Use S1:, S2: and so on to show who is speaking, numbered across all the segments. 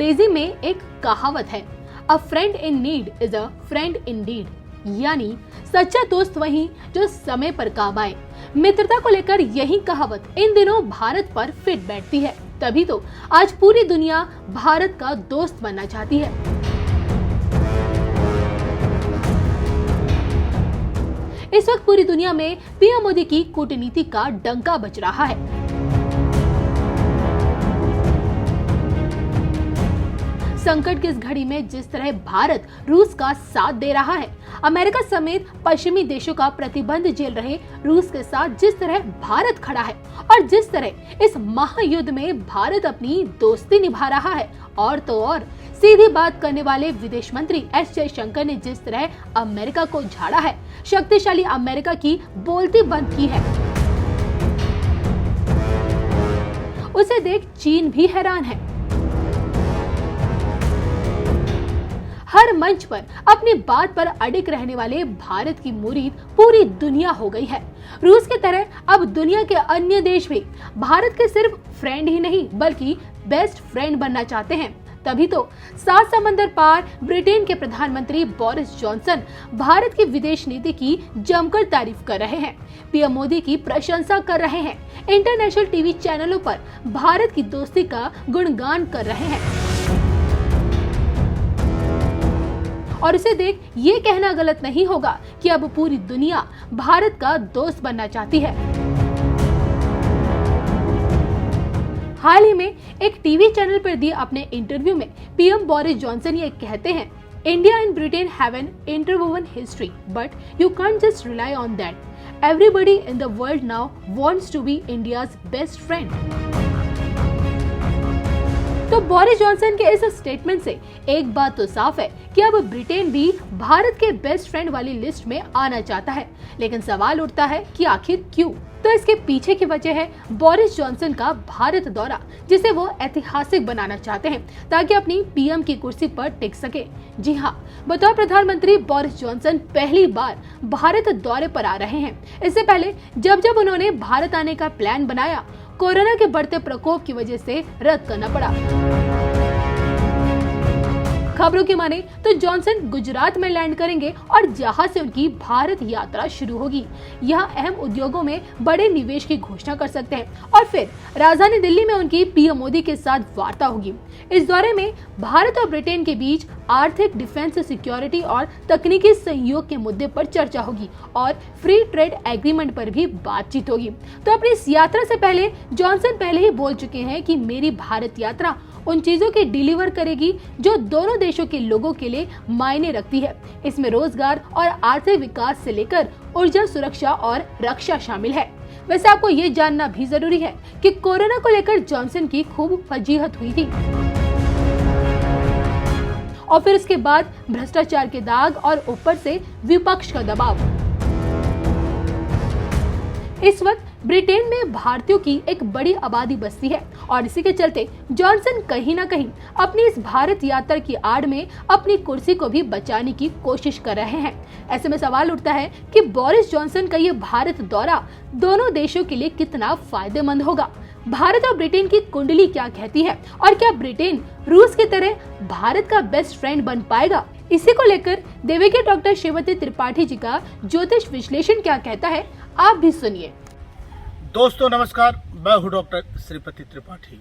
S1: अंग्रेजी में एक कहावत है, अ friend in need is a friend Indeed, यानी सच्चा दोस्त वही जो समय पर काम आए। मित्रता को लेकर यही कहावत इन दिनों भारत पर फिट बैठती है। तभी तो आज पूरी दुनिया भारत का दोस्त बनना चाहती है। इस वक्त पूरी दुनिया में पीएम मोदी की कूटनीति का डंका बज रहा है। संकट की इस घड़ी में जिस तरह भारत रूस का साथ दे रहा है, अमेरिका समेत पश्चिमी देशों का प्रतिबंध झेल रहे रूस के साथ जिस तरह भारत खड़ा है और जिस तरह इस महायुद्ध में भारत अपनी दोस्ती निभा रहा है, और तो और सीधी बात करने वाले विदेश मंत्री एस जयशंकर ने जिस तरह अमेरिका को झाड़ा है, शक्तिशाली अमेरिका की बोलती बंद की है, उसे देख चीन भी हैरान है। हर मंच पर अपनी बात पर अडिग रहने वाले भारत की मुरीद पूरी दुनिया हो गई है। रूस की तरह अब दुनिया के अन्य देश भी भारत के सिर्फ फ्रेंड ही नहीं बल्कि बेस्ट फ्रेंड बनना चाहते हैं। तभी तो 7 समंदर पार ब्रिटेन के प्रधानमंत्री बोरिस जॉनसन भारत की विदेश नीति की जमकर तारीफ कर रहे हैं, पीएम मोदी की प्रशंसा कर रहे हैं, इंटरनेशनल टीवी चैनलों पर भारत की दोस्ती का गुणगान कर रहे हैं। और इसे देख ये कहना गलत नहीं होगा कि अब पूरी दुनिया भारत का दोस्त बनना चाहती है। हाल ही में एक टीवी चैनल पर दिए अपने इंटरव्यू में पीएम बोरिस जॉनसन ये कहते हैं, India and Britain have an interwoven history, but you can't just rely on that. Everybody in the world now wants to be India's best friend. तो Boris Johnson के इस statement से एक बात तो साफ है कि अब ब्रिटेन भी भारत के बेस्ट फ्रेंड वाली लिस्ट में आना चाहता है, लेकिन सवाल उठता है कि आखिर क्यों? तो इसके पीछे की वजह है बोरिस जॉनसन का भारत दौरा, जिसे वो ऐतिहासिक बनाना चाहते हैं ताकि अपनी पीएम की कुर्सी पर टिक सके। जी हाँ, बतौर प्रधानमंत्री बोरिस जॉनसन पहली बार भारत दौरे पर आ रहे हैं। इससे पहले जब उन्होंने भारत आने का प्लान बनाया, कोरोना के बढ़ते प्रकोप की वजह से रद्द करना पड़ा। खबरों की माने तो जॉनसन गुजरात में लैंड करेंगे और जहां से उनकी भारत यात्रा शुरू होगी। यहां अहम उद्योगों में बड़े निवेश की घोषणा कर सकते हैं और फिर राजधानी दिल्ली में उनकी पीएम मोदी के साथ वार्ता होगी। इस दौरे में भारत और ब्रिटेन के बीच आर्थिक, डिफेंस, सिक्योरिटी और तकनीकी सहयोग के मुद्दे पर चर्चा होगी और फ्री ट्रेड एग्रीमेंट पर भी बातचीत होगी। तो अपनी इस यात्रा से पहले जॉनसन पहले ही बोल चुके हैं कि मेरी भारत यात्रा उन चीजों के डिलीवर करेगी जो दोनों देशों के लोगों के लिए मायने रखती है। इसमें रोजगार और आर्थिक विकास से लेकर ऊर्जा, सुरक्षा और रक्षा शामिल है। वैसे आपको ये जानना भी जरूरी है कि कोरोना को लेकर जॉनसन की खूब फजीहत हुई थी और फिर इसके बाद भ्रष्टाचार के दाग और ऊपर से विपक्ष का दबाव। इस वक्त ब्रिटेन में भारतीयों की एक बड़ी आबादी बसती है और इसी के चलते जॉनसन कहीं ना कहीं अपनी इस भारत यात्रा की आड़ में अपनी कुर्सी को भी बचाने की कोशिश कर रहे हैं। ऐसे में सवाल उठता है कि बोरिस जॉनसन का ये भारत दौरा दोनों देशों के लिए कितना फायदेमंद होगा। भारत और ब्रिटेन की कुंडली क्या कहती है और क्या ब्रिटेन रूस की तरह भारत का बेस्ट फ्रेंड बन पाएगा? इसी को लेकर देवकी डॉक्टर श्रीमती त्रिपाठी जी का ज्योतिष विश्लेषण क्या कहता है, आप भी सुनिए।
S2: दोस्तों नमस्कार, मैं हूं डॉक्टर श्रीपति त्रिपाठी।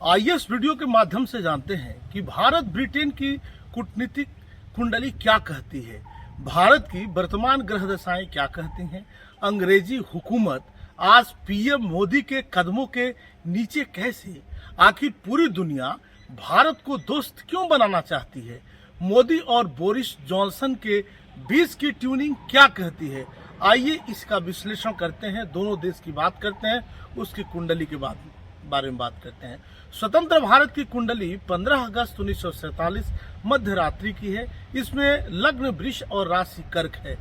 S2: आइए इस वीडियो के माध्यम से जानते हैं कि भारत ब्रिटेन की कूटनीतिक कुंडली क्या कहती है, भारत की वर्तमान ग्रह दशाएं क्या कहती हैं, अंग्रेजी हुकूमत आज पीएम मोदी के कदमों के नीचे कैसे, आखिर पूरी दुनिया भारत को दोस्त क्यों बनाना चाहती है, मोदी और बोरिस जॉनसन के बीच की ट्यूनिंग क्या कहती है। आइए इसका विश्लेषण करते हैं, दोनों देश की बात करते हैं, उसकी कुंडली के बारे में बात करते हैं। स्वतंत्र भारत की कुंडली 15 अगस्त 1947 मध्य रात्रि की है। इसमें लग्न वृष और राशि कर्क है,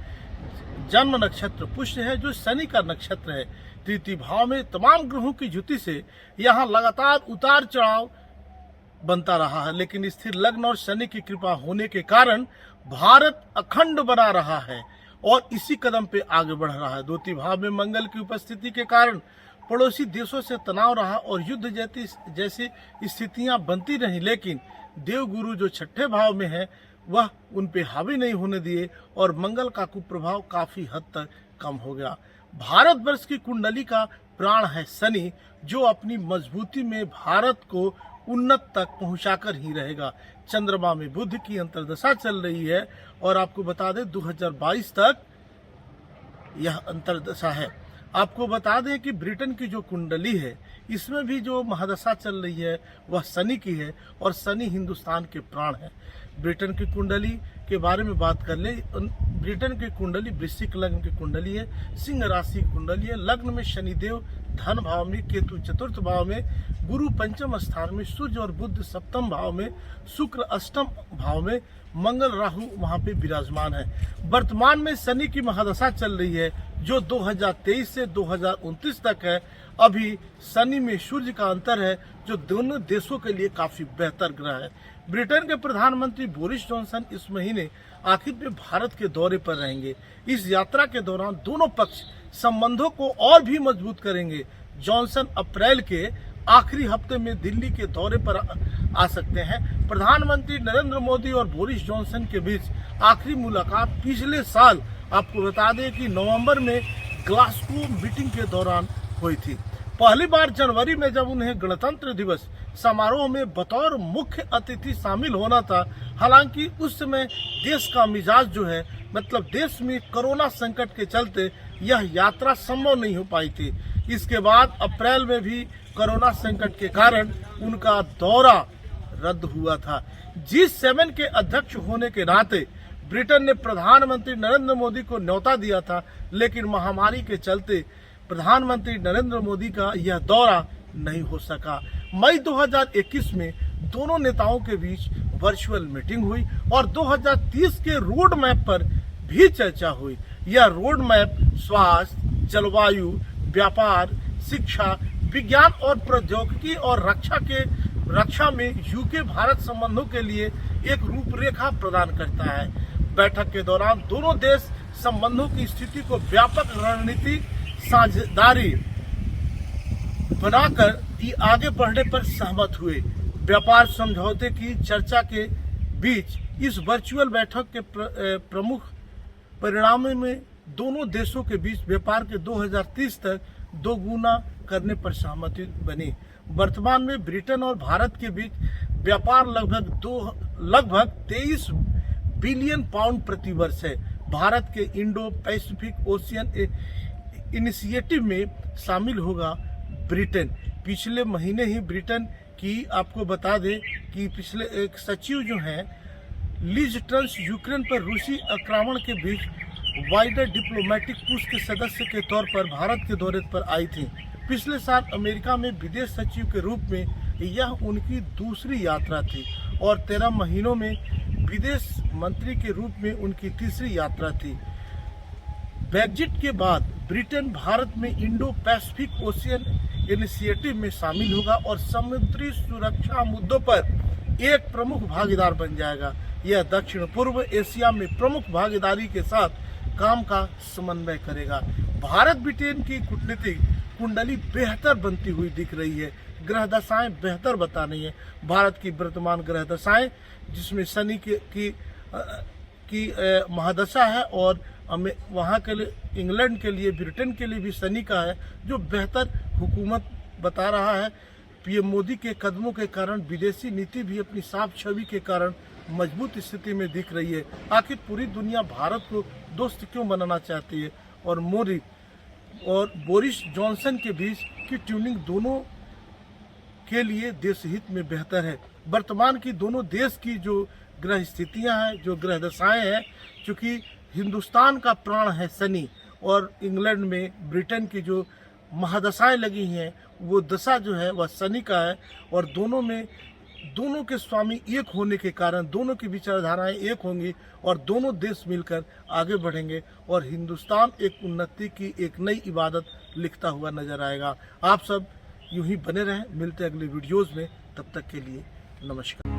S2: जन्म नक्षत्र पुष्य है जो शनि का नक्षत्र है। तृतीय भाव में तमाम ग्रहों की युति से यहाँ लगातार उतार चढ़ाव बनता रहा है, लेकिन स्थिर लग्न और शनि की कृपा होने के कारण भारत अखंड बना रहा है और इसी कदम पे आगे बढ़ रहा है। द्वितीय भाव में मंगल की उपस्थिति के कारण पड़ोसी देशों से तनाव रहा और युद्ध जैसी स्थितियां बनती रहीं, लेकिन देवगुरु जो छठे भाव में है वह उन पे हावी नहीं होने दिए और मंगल का कुप्रभाव काफी हद तक कम हो गया। भारतवर्ष की कुंडली का प्राण है शनि, जो अपनी मजबूती में भारत को उन्नत तक पहुंचाकर ही रहेगा। चंद्रमा में बुध की अंतर्दशा चल रही है और आपको बता दें 2022 तक यह अंतर्दशा है। आपको बता दें कि ब्रिटेन की जो कुंडली है इसमें भी जो महादशा चल रही है वह शनि की है और शनि हिंदुस्तान के प्राण है। ब्रिटेन की कुंडली के बारे में बात कर ले, ब्रिटेन की कुंडली वृश्चिक लग्न की कुंडली है, सिंह राशि की कुंडली है। लग्न में शनिदेव धन भाव में, केतु चतुर्थ भाव में, गुरु पंचम स्थान में, सूर्य और बुध सप्तम भाव में, शुक्र अष्टम भाव में, मंगल राहु वहां पे विराजमान है। वर्तमान में शनि की महादशा चल रही है जो 2023 से 2029 तक है। अभी शनि में सूर्य का अंतर है जो दोनों देशों के लिए काफी बेहतर ग्रह है। ब्रिटेन के प्रधानमंत्री बोरिस जॉनसन इस महीने आखिर में भारत के दौरे पर रहेंगे। इस यात्रा के दौरान दोनों पक्ष संबंधों को और भी मजबूत करेंगे। जॉनसन अप्रैल के आखिरी हफ्ते में दिल्ली के दौरे पर आ सकते हैं। प्रधानमंत्री नरेंद्र मोदी और बोरिस जॉनसन के बीच आखिरी मुलाकात पिछले साल आपको बता दें कि नवंबर में ग्लासगो मीटिंग के दौरान हुई थी। पहली बार जनवरी में जब उन्हें गणतंत्र दिवस समारोह में बतौर मुख्य अतिथि शामिल होना था। हालांकि उस समय देश का मिजाज जो है, मतलब देश में कोरोना संकट के चलते यह यात्रा संभव नहीं हो पाई थी। इसके बाद अप्रैल में भी कोरोना संकट के कारण उनका दौरा रद्द हुआ था। G7 के अध्यक्ष होने के नाते ब्रिटेन ने प्रधानमंत्री नरेंद्र मोदी को न्योता दिया था, लेकिन महामारी के चलते प्रधानमंत्री नरेंद्र मोदी का यह दौरा नहीं हो सका। मई 2021 में दोनों नेताओं के बीच वर्चुअल मीटिंग हुई और 2030 के रोड मैप पर भी चर्चा हुई। यह रोड मैप स्वास्थ्य, जलवायु, व्यापार, शिक्षा, विज्ञान और प्रौद्योगिकी और रक्षा में यूके भारत संबंधों के लिए एक रूपरेखा प्रदान करता है। बैठक के दौरान दोनों देश संबंधों की स्थिति को व्यापक रणनीतिक साझेदारी बनाकर आगे बढ़ने पर सहमत हुए। व्यापार समझौते की चर्चा के बीच इस वर्चुअल बैठक के प्रमुख परिणामों में दोनों देशों के बीच व्यापार के 2030 तक दोगुना करने पर सहमति बनी। वर्तमान में ब्रिटेन और भारत के बीच व्यापार लगभग 23 बिलियन पाउंड प्रति वर्ष है। भारत के इंडो पैसिफिक ओशियन इनिशिएटिव में शामिल होगा ब्रिटेन। पिछले महीने ही ब्रिटेन की आपको बता दें कि पिछले एक सचिव जो हैं लिज ट्रस यूक्रेन पर रूसी आक्रमण के बीच वाइडर डिप्लोमेटिक पुश के सदस्य के तौर पर भारत के दौरे पर आई थी। पिछले साल अमेरिका में विदेश सचिव के रूप में यह उनकी दूसरी यात्रा थी और 13 महीनों में विदेश मंत्री के रूप में उनकी तीसरी यात्रा थी। ब्रेग्जिट के बाद ब्रिटेन भारत में इंडो पैसिफिक ओशियन इनिशिएटिव में शामिल होगा और समुद्री सुरक्षा मुद्दों पर एक प्रमुख भागीदार बन जाएगा। यह दक्षिण पूर्व एशिया में प्रमुख भागीदारी के साथ काम का समन्वय करेगा। भारत ब्रिटेन की कूटनीतिक कुंडली बेहतर बनती हुई दिख रही है। ग्रह दशाएं बेहतर बता रही है। भारत की वर्तमान ग्रह दशाएं जिसमें शनि की महादशा है और वहाँ के लिए इंग्लैंड के लिए, ब्रिटेन के लिए भी शनि का है जो बेहतर हुकूमत बता रहा है। पीएम मोदी के कदमों के कारण विदेशी नीति भी अपनी साफ छवि के कारण मजबूत स्थिति में दिख रही है। आखिर पूरी दुनिया भारत को दोस्त क्यों बनाना चाहती है और मोदी और बोरिस जॉनसन के बीच की ट्यूनिंग दोनों के लिए देश हित में बेहतर है। वर्तमान की दोनों देश की जो ग्रह स्थितियां हैं, जो ग्रह दशाएं हैं, चूँकि हिंदुस्तान का प्राण है शनि और इंग्लैंड में ब्रिटेन की जो महादशाएं लगी हैं वो दशा जो है वह शनि का है और दोनों के स्वामी एक होने के कारण दोनों की विचारधाराएं एक होंगी और दोनों देश मिलकर आगे बढ़ेंगे और हिंदुस्तान एक उन्नति की एक नई इबादत लिखता हुआ नजर आएगा। आप सब यूं ही बने रहें, मिलते अगले वीडियोज़ में, तब तक के लिए नमस्कार।